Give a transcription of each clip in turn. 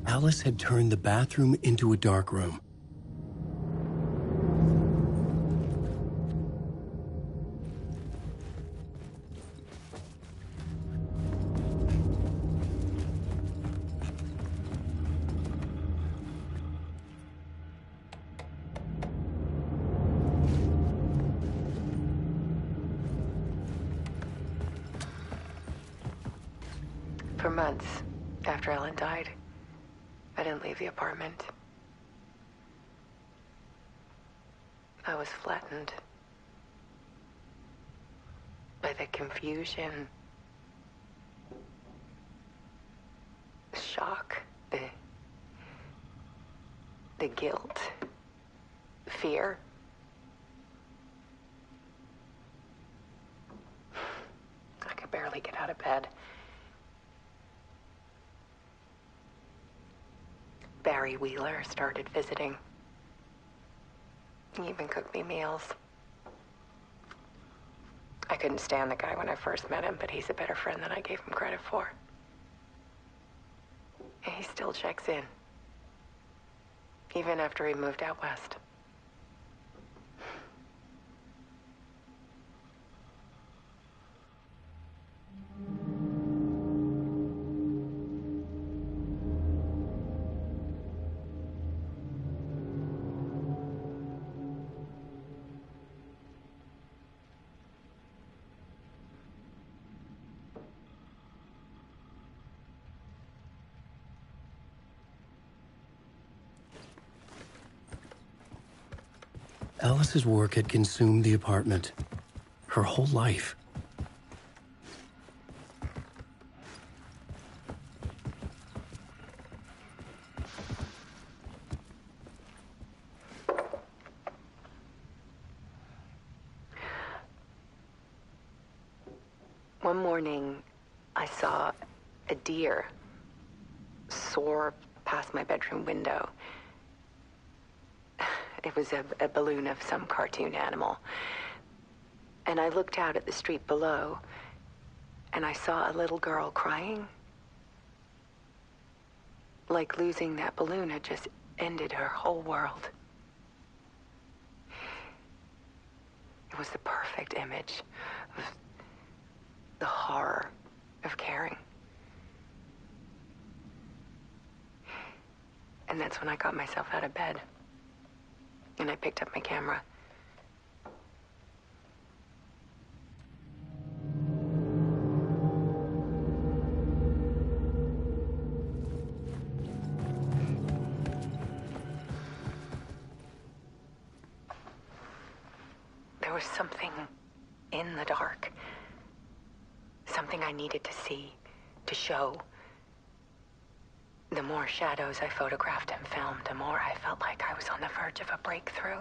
Alice had turned the bathroom into a dark room. For months after Ellen died, I didn't leave the apartment. I was flattened by the confusion, the shock, the guilt, fear. I could barely get out of bed. Barry Wheeler started visiting. He even cooked me meals. I couldn't stand the guy when I first met him, but he's a better friend than I gave him credit for. And he still checks in, even after he moved out west. Alice's work had consumed the apartment, her whole life. One morning, I saw a deer soar past my bedroom window. It was a balloon of some cartoon animal. And I looked out at the street below, and I saw a little girl crying. Like losing that balloon had just ended her whole world. It was the perfect image of the horror of caring. And that's when I got myself out of bed. And I picked up my camera. There was something in the dark. Something I needed to see, to show. The more shadows I photographed and filmed, the more I felt like I was on the verge of a breakthrough.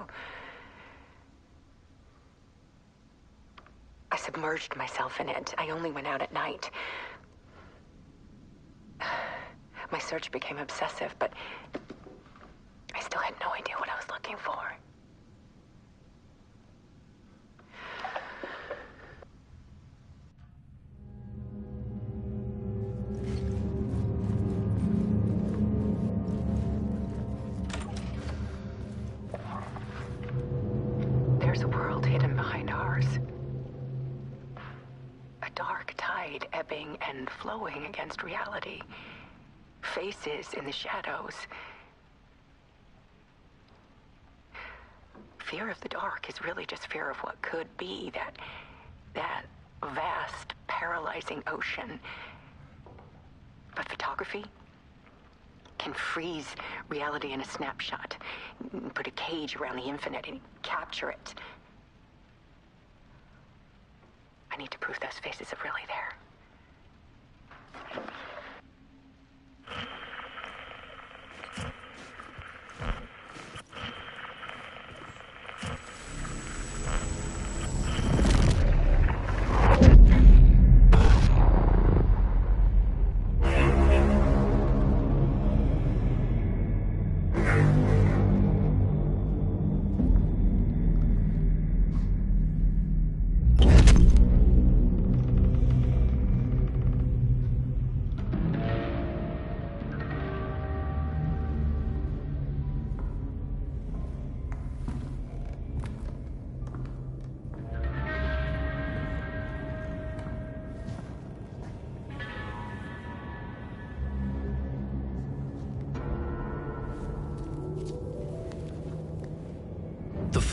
I submerged myself in it. I only went out at night. My search became obsessive, but I still had no idea what I was looking for. There's a world hidden behind ours. A dark tide ebbing and flowing against reality. Faces in the shadows. Fear of the dark is really just fear of what could be, that vast, paralyzing ocean. But photography can freeze reality in a snapshot, put a cage around the infinite and capture it. I need to prove those faces are really there.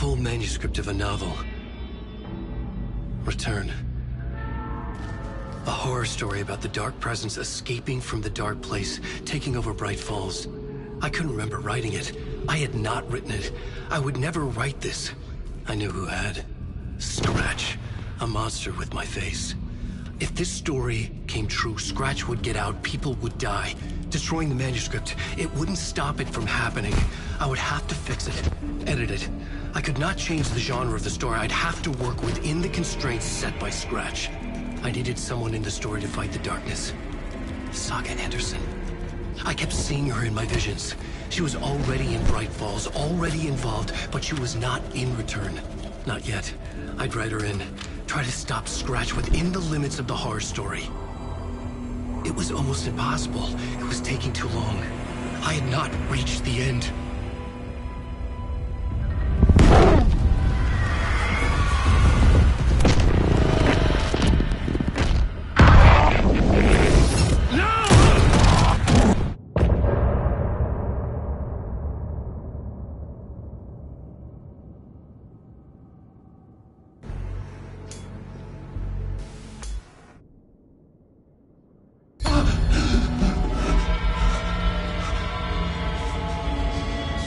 full manuscript of a novel. Return. A horror story about the dark presence escaping from the dark place, taking over Bright Falls. I couldn't remember writing it. I had not written it. I would never write this. I knew who had. Scratch. A monster with my face. If this story came true, Scratch would get out, people would die. Destroying the manuscript, it wouldn't stop it from happening. I would have to fix it, edit it. I could not change the genre of the story. I'd have to work within the constraints set by Scratch. I needed someone in the story to fight the darkness. Saga Anderson. I kept seeing her in my visions. She was already in Bright Falls, already involved, but she was not in Return. Not yet. I'd write her in. Try to stop Scratch within the limits of the horror story. It was almost impossible. It was taking too long. I had not reached the end.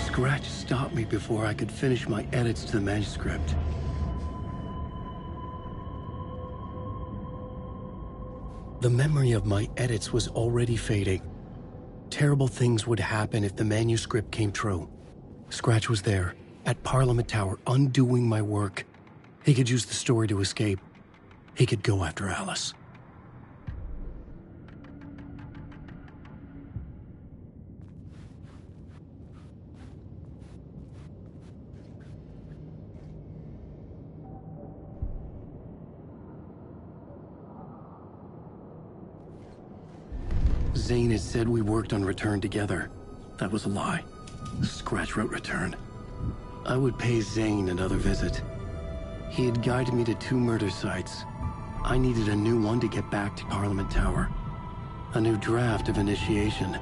Scratch stopped me before I could finish my edits to the manuscript. The memory of my edits was already fading. Terrible things would happen if the manuscript came true. Scratch was there, at Parliament Tower, undoing my work. He could use the story to escape. He could go after Alice. Zane had said we worked on Return together. That was a lie. Scratch wrote Return. I would pay Zane another visit. He had guided me to 2 murder sites. I needed a new one to get back to Parliament Tower. A new draft of Initiation.